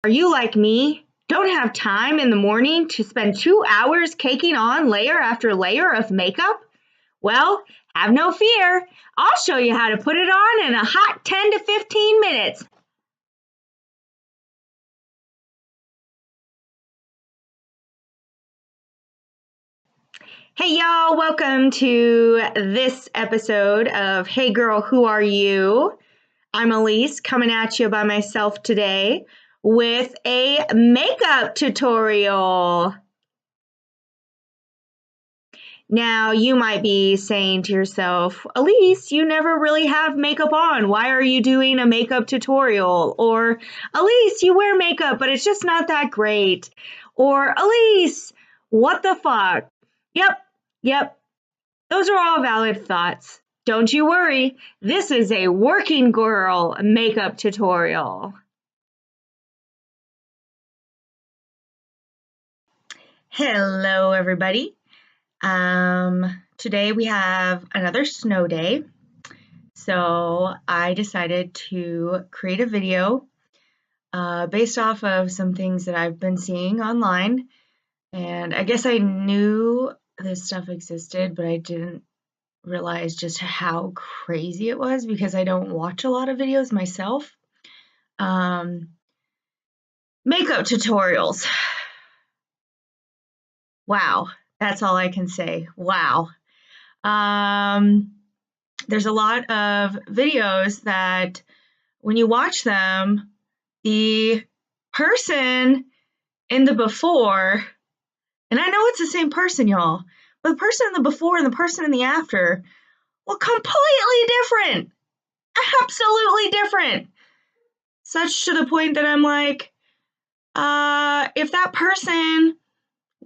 Are you like me? Don't have time in the morning to spend 2 hours caking on layer after layer of makeup? Well, have no fear. I'll show you how to put it on in a hot 10 to 15 minutes. Hey y'all, welcome to this episode of Hey Girl, Who Are You? I'm Alyse, coming at you by myself today with a makeup tutorial. Now, you might be saying to yourself, Alyse, you never really have makeup on. Why are you doing a makeup tutorial? Or, Alyse, you wear makeup, but it's just not that great. Or, Alyse, what the fuck? Yep. Those are all valid thoughts. Don't you worry. This is a working girl makeup tutorial. Hello, everybody. Today we have another snow day. So I decided to create a video based off of some things that I've been seeing online. And I guess I knew this stuff existed, but I didn't realize just how crazy it was because I don't watch a lot of videos myself. Makeup tutorials. Wow, that's all I can say. Wow. There's a lot of videos that when you watch them, the person in the before, and I know it's the same person, y'all, but the person in the before and the person in the after look completely different. Absolutely different. Such to the point that I'm like, if that person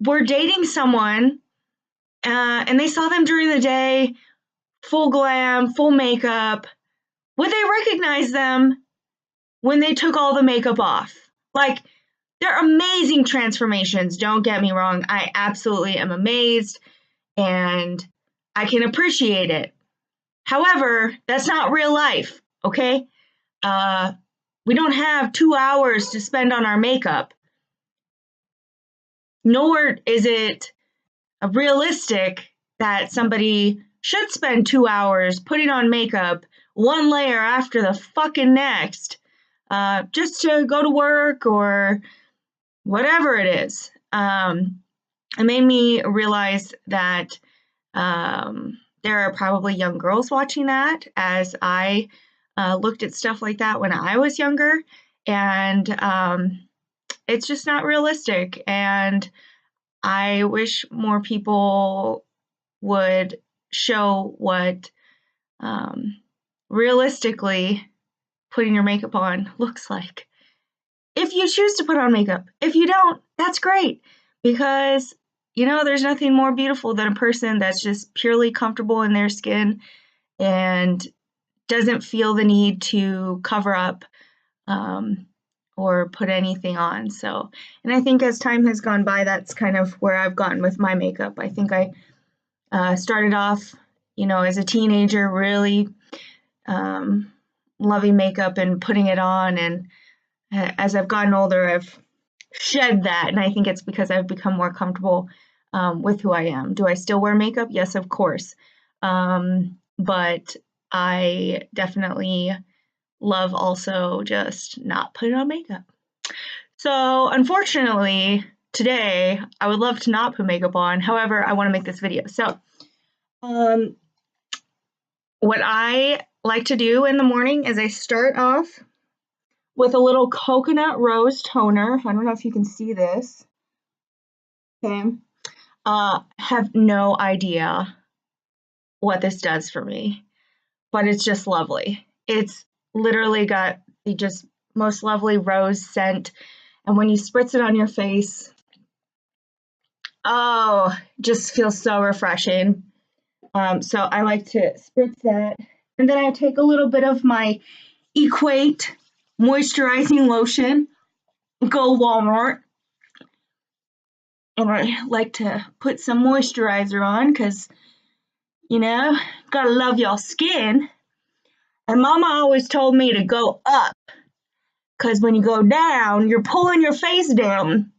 were dating someone and they saw them during the day, full glam, full makeup, would they recognize them when they took all the makeup off? Like, they're amazing transformations, don't get me wrong. I absolutely am amazed and I can appreciate it. However, that's not real life, okay? We don't have 2 hours to spend on our makeup. Nor is it realistic that somebody should spend 2 hours putting on makeup, one layer after the fucking next, just to go to work or whatever it is. It made me realize that there are probably young girls watching that, as I looked at stuff like that when I was younger, and it's just not realistic. And I wish more people would show what realistically putting your makeup on looks like. If you choose to put on makeup, if you don't, that's great, because there's nothing more beautiful than a person that's just purely comfortable in their skin and doesn't feel the need to cover up or put anything on. So, and I think as time has gone by, that's kind of where I've gotten with my makeup. I think I started off, as a teenager, really loving makeup and putting it on. And as I've gotten older, I've shed that. And I think it's because I've become more comfortable with who I am. Do I still wear makeup? Yes, of course. But I definitely love also just not putting on makeup. So unfortunately, today I would love to not put makeup on. However, I want to make this video. So what I like to do in the morning is I start off with a little coconut rose toner. I don't know if you can see this. Okay. Have no idea what this does for me, but it's just lovely. It's literally got the just most lovely rose scent. And when you spritz it on your face, oh, just feels so refreshing. So I like to spritz that. And then I take a little bit of my Equate moisturizing lotion, go Walmart. And I like to put some moisturizer on because, gotta love y'all skin. And Mama always told me to go up because when you go down, you're pulling your face down.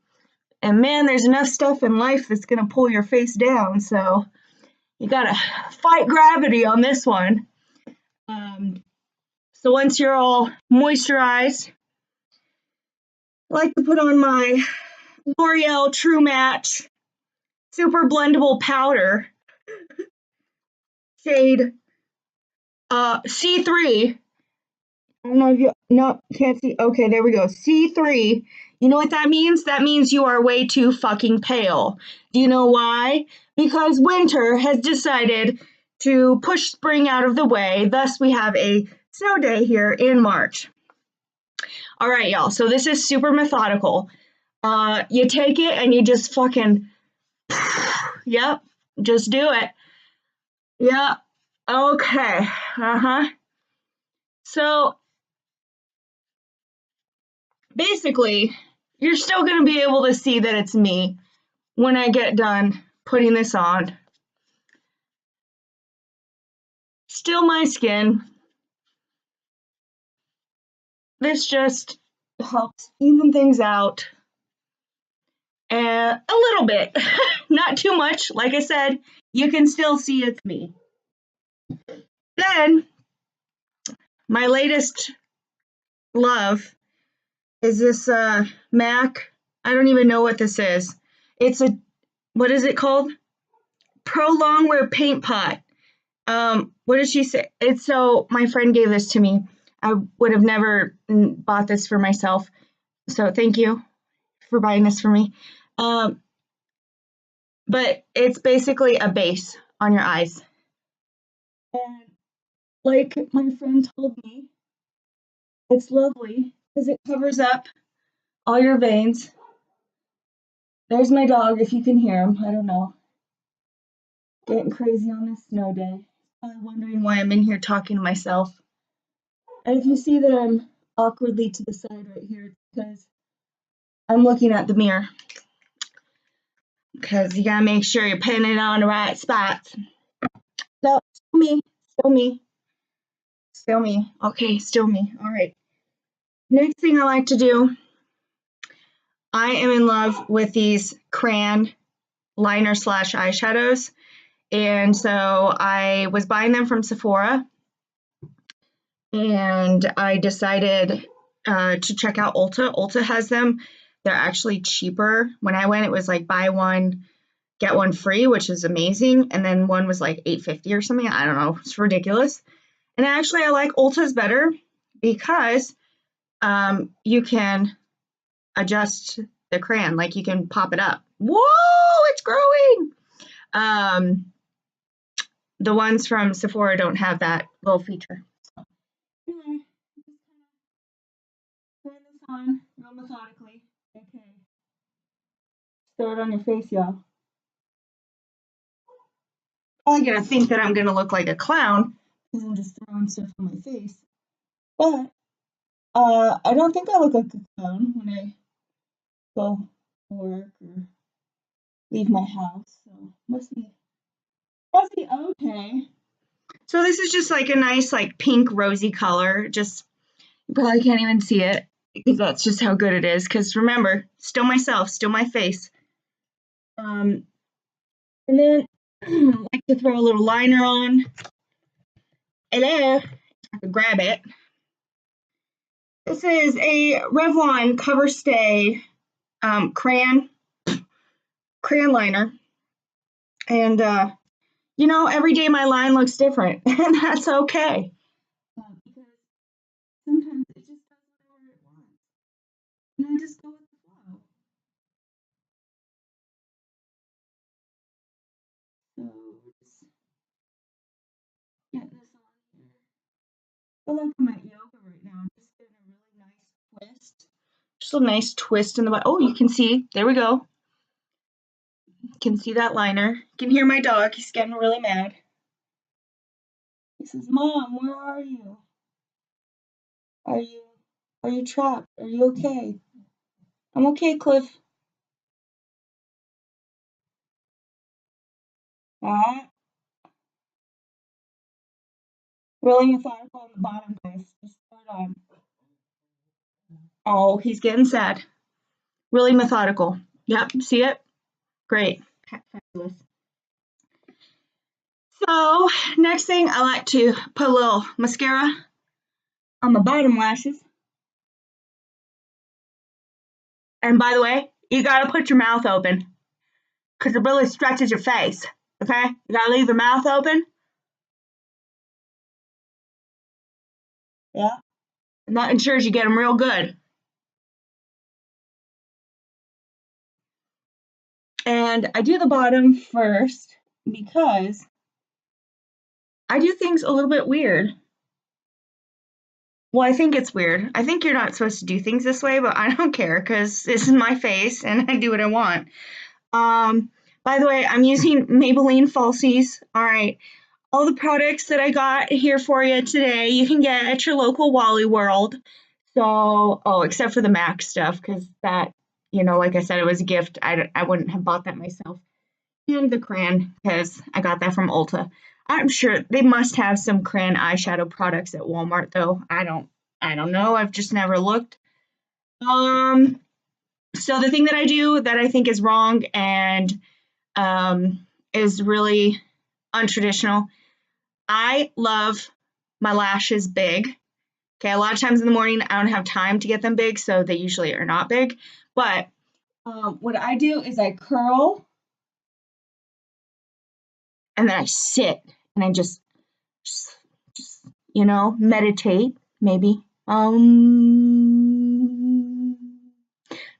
And man, there's enough stuff in life that's going to pull your face down. So you got to fight gravity on this one. So once you're all moisturized, I like to put on my L'Oreal True Match Super Blendable Powder shade C3. I don't know if you can't see. Okay, there we go. C3. You know what that means? That means you are way too fucking pale. Do you know why? Because winter has decided to push spring out of the way. Thus, we have a snow day here in March. All right, y'all. So this is super methodical. You take it and you just fucking, yep, just do it. Yep. Okay. So basically, you're still going to be able to see that it's me when I get done putting this on. Still my skin. This just helps even things out a little bit. Not too much. Like I said, you can still see it's me. Then, my latest love is this MAC. I don't even know what this is. It's a, what is it called? Pro Longwear Paint Pot. What did she say? It's so, my friend gave this to me. I would have never bought this for myself. So thank you for buying this for me. But it's basically a base on your eyes. And like my friend told me, it's lovely because it covers up all your veins. There's my dog, if you can hear him. I don't know. Getting crazy on this snow day. Probably wondering why I'm in here talking to myself. And if you see that I'm awkwardly to the side right here, it's because I'm looking at the mirror. Because you gotta make sure you're putting it on the right spots. So, still me, still me, still me. Okay, still me. All right. Next thing I like to do, I am in love with these crayon liner slash eyeshadows. And so I was buying them from Sephora. And I decided to check out Ulta. Ulta has them. They're actually cheaper. When I went, it was like buy one, get one free, which is amazing. And then one was like $8.50 or something. I don't know. It's ridiculous. And actually, I like Ulta's better because you can adjust the crayon. Like you can pop it up. Whoa, it's growing. The ones from Sephora don't have that little feature. So, anyway, just kind of turn this on real methodically. Okay. Throw it on your face, y'all. Probably gonna think that I'm gonna look like a clown because I'm just throwing stuff on my face. But I don't think I look like a clown when I go to work or leave my house. So must be okay. So this is just like a nice like pink rosy color. Just you probably can't even see it because that's just how good it is. Because remember, still myself, still my face. And then I like to throw a little liner on. Hello, I can grab it. This is a Revlon Cover Stay crayon liner. And, you know, every day my line looks different, and that's okay. Because sometimes it just does whatever it wants. And I just go with the flow. So, just getting this on here. I feel like I'm at yoga right now. I'm just getting a really nice twist. Just a nice twist in the butt. Oh, you can see. There we go. You can see that liner. You can hear my dog. He's getting really mad. He says, "Mom, where are you? Are you are you trapped? Are you okay?" I'm okay, Cliff. Alright. Really methodical on the bottom, guys. Just throw it on. Oh, he's getting sad. Really methodical. Yep, see it? Great. Fabulous. So, next thing, I like to put a little mascara on the bottom lashes. And by the way, you gotta put your mouth open because it really stretches your face. Okay? You gotta leave your mouth open. Yeah. And that ensures you get them real good. And I do the bottom first because I do things a little bit weird. Well, I think it's weird. I think you're not supposed to do things this way, but I don't care because this is my face and I do what I want. By the way, I'm using Maybelline Falsies. All right. All the products that I got here for you today, you can get at your local Wally World. So, except for the MAC stuff, because that, like I said, it was a gift. I wouldn't have bought that myself. And the crayon, because I got that from Ulta. I'm sure they must have some crayon eyeshadow products at Walmart, though. I don't know. I've just never looked. So the thing that I do that I think is wrong and is really untraditional, I love my lashes big. Okay, a lot of times in the morning I don't have time to get them big, so they usually are not big. But what I do is I curl and then I sit and I just meditate maybe.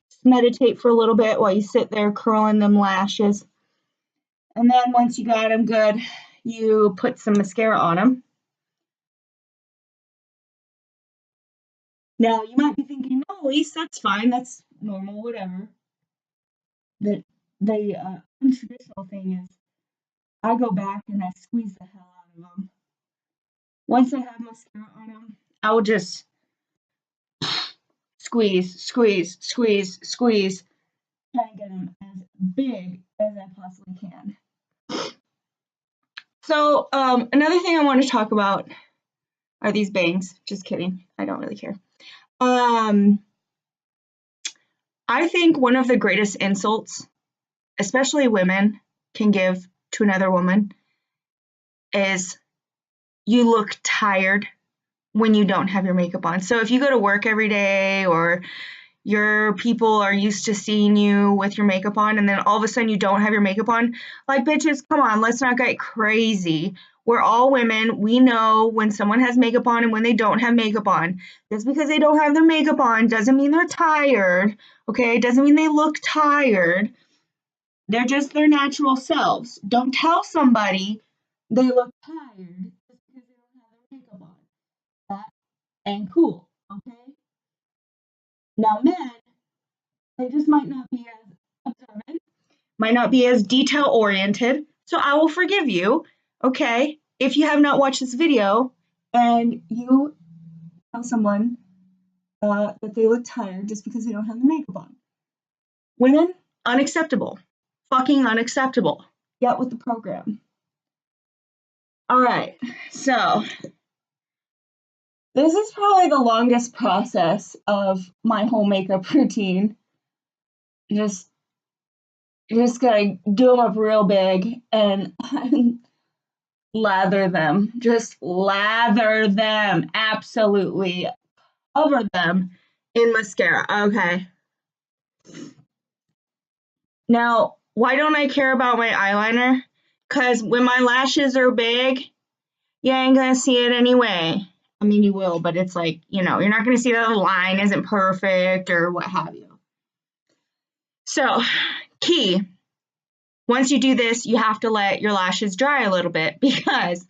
Just meditate for a little bit while you sit there curling them lashes. And then once you got them good, you put some mascara on them. Now you might be thinking, no, Alyse, that's fine, that's normal, whatever. The untraditional thing is I go back and I squeeze the hell out of them. Once I have mascara on them, I will just squeeze, squeeze, squeeze, squeeze, try and get them as big as I possibly can. So another thing I want to talk about are these bangs. Just kidding. I don't really care. I think one of the greatest insults, especially women, can give to another woman is you look tired when you don't have your makeup on. So if you go to work every day or your people are used to seeing you with your makeup on and then all of a sudden you don't have your makeup on, like, bitches, come on, let's not get crazy. We're all women. We know when someone has makeup on and when they don't have makeup on. Just because they don't have their makeup on doesn't mean they're tired, okay? Doesn't mean they look tired. They're just their natural selves. Don't tell somebody they look tired just because they don't have their makeup on. That ain't cool, okay? Now, men, they just might not be as observant, might not be as detail oriented, so I will forgive you, okay? If you have not watched this video and you tell someone that they look tired just because they don't have the makeup on. Women, unacceptable. Fucking unacceptable. Get with the program. All right, so this is probably the longest process of my whole makeup routine. Just gotta do them up real big and lather them. Just lather them. Absolutely. Cover them in mascara. Okay. Now, why don't I care about my eyeliner? Because when my lashes are big, you ain't gonna see it anyway. I mean, you will, but it's like, you're not gonna see that the line isn't perfect or what have you. So, key. Once you do this, you have to let your lashes dry a little bit because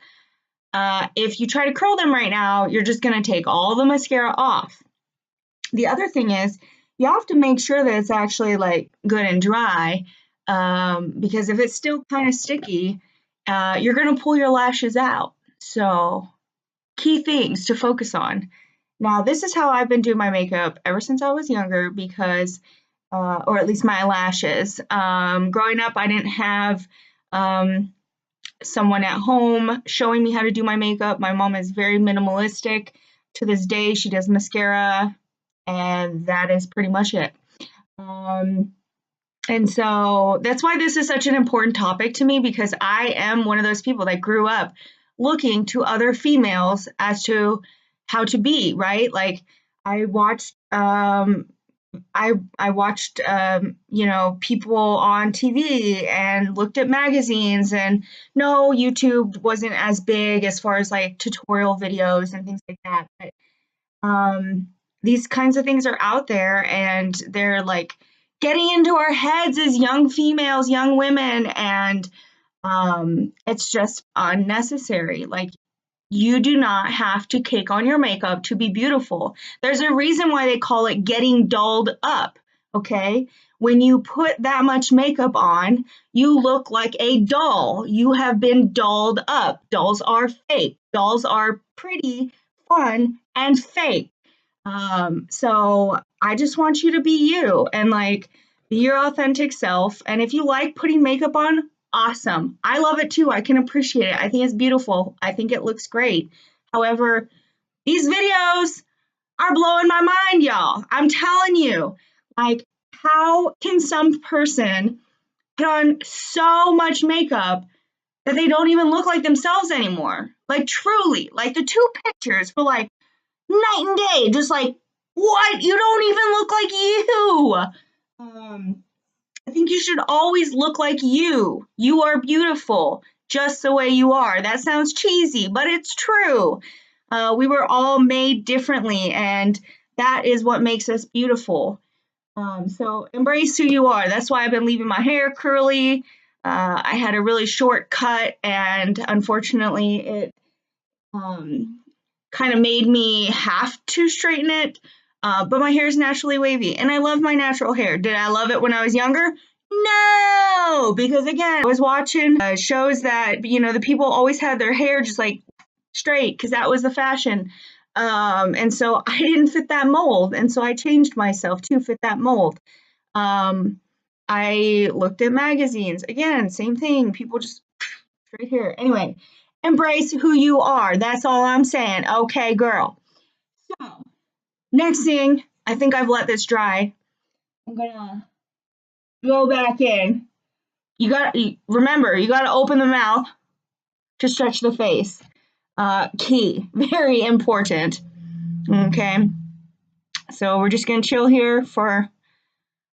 if you try to curl them right now, you're just going to take all the mascara off. The other thing is you have to make sure that it's actually like good and dry because if it's still kind of sticky, you're going to pull your lashes out. So key things to focus on. Now, this is how I've been doing my makeup ever since I was younger because or at least my lashes. Growing up, I didn't have someone at home showing me how to do my makeup. My mom is very minimalistic. To this day, she does mascara and that is pretty much it. And so that's why this is such an important topic to me, because I am one of those people that grew up looking to other females as to how to be, right? Like I watched I watched you know, people on TV and looked at magazines, and no, YouTube wasn't as big as far as like tutorial videos and things like that. But these kinds of things are out there, and they're like getting into our heads as young females, young women, and it's just unnecessary. Like, you do not have to cake on your makeup to be beautiful. There's a reason why they call it getting dolled up, okay? When you put that much makeup on, you look like a doll. You have been dolled up. Dolls are fake. Dolls are pretty, fun, and fake. So I just want you to be you and like be your authentic self. And if you like putting makeup on, awesome. I love it too. I can appreciate it. I think it's beautiful. I think it looks great. However, these videos are blowing my mind, y'all. I'm telling you, like, how can some person put on so much makeup that they don't even look like themselves anymore? Like, truly, like the two pictures were like night and day, just like, what? You don't even look like you. I think you should always look like you. You are beautiful just the way you are. That sounds cheesy, but it's true. We were all made differently, and that is what makes us beautiful. So embrace who you are. That's why I've been leaving my hair curly. I had a really short cut, and unfortunately, it kind of made me have to straighten it. But my hair is naturally wavy, and I love my natural hair. Did I love it when I was younger? No, because again, I was watching shows that, you know, the people always had their hair just like straight because that was the fashion. And so I didn't fit that mold, and so I changed myself to fit that mold. I looked at magazines. Again, same thing. People just straight hair. Anyway, embrace who you are. That's all I'm saying. Okay, girl. So, next thing, I think I've let this dry. I'm gonna go back in. Remember, you gotta open the mouth to stretch the face. Key, very important. Okay, so we're just gonna chill here for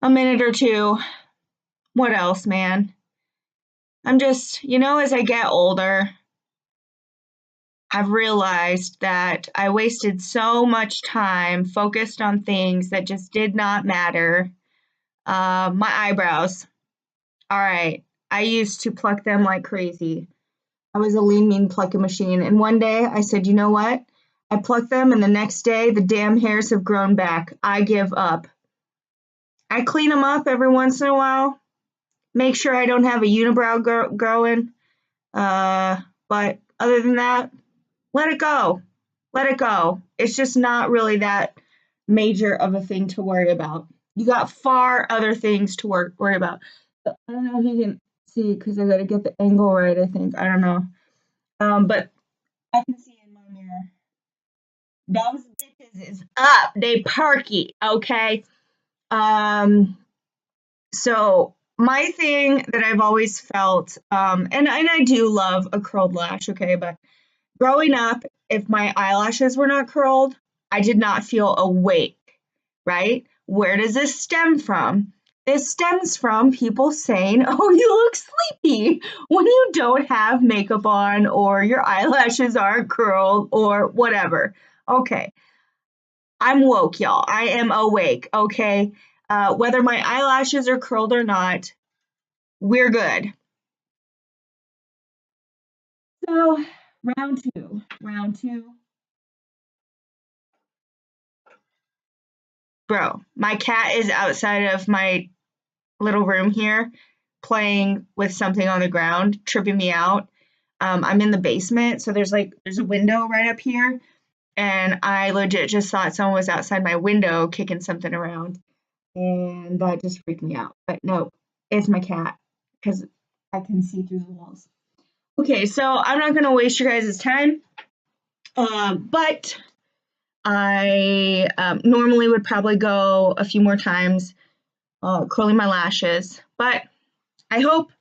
a minute or two. What else, man? I'm just, you know, as I get older, I've realized that I wasted so much time focused on things that just did not matter. My eyebrows. All right. I used to pluck them like crazy. I was a lean, mean plucking machine. And one day I said, you know what? I plucked them, and the next day the damn hairs have grown back. I give up. I clean them up every once in a while. Make sure I don't have a unibrow growing. But other than that, let it go. Let it go. It's just not really that major of a thing to worry about. You got far other things to worry about. I don't know if you can see because I got to get the angle right, I think. I don't know. But I can see in my mirror. Those bitches is up. They perky, okay? So my thing that I've always felt, and I do love a curled lash, okay, but growing up, if my eyelashes were not curled, I did not feel awake, right? Where does this stem from? This stems from people saying, oh, you look sleepy when you don't have makeup on or your eyelashes aren't curled or whatever. Okay, I'm woke, y'all. I am awake, okay? Whether my eyelashes are curled or not, we're good. So, round two. Round two. Bro, my cat is outside of my little room here playing with something on the ground, tripping me out. I'm in the basement, so there's a window right up here, and I legit just thought someone was outside my window kicking something around, and that just freaked me out. But no, it's my cat because I can see through the walls. Okay, so I'm not gonna waste your guys' time, but I normally would probably go a few more times curling my lashes, but I hope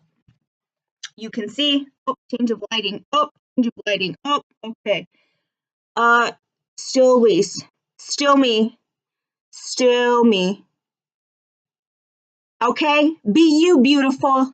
you can see. Oh, change of lighting. Oh, change of lighting. Oh, okay. Still Alyse. Still me. Still me. Okay? Be you, beautiful.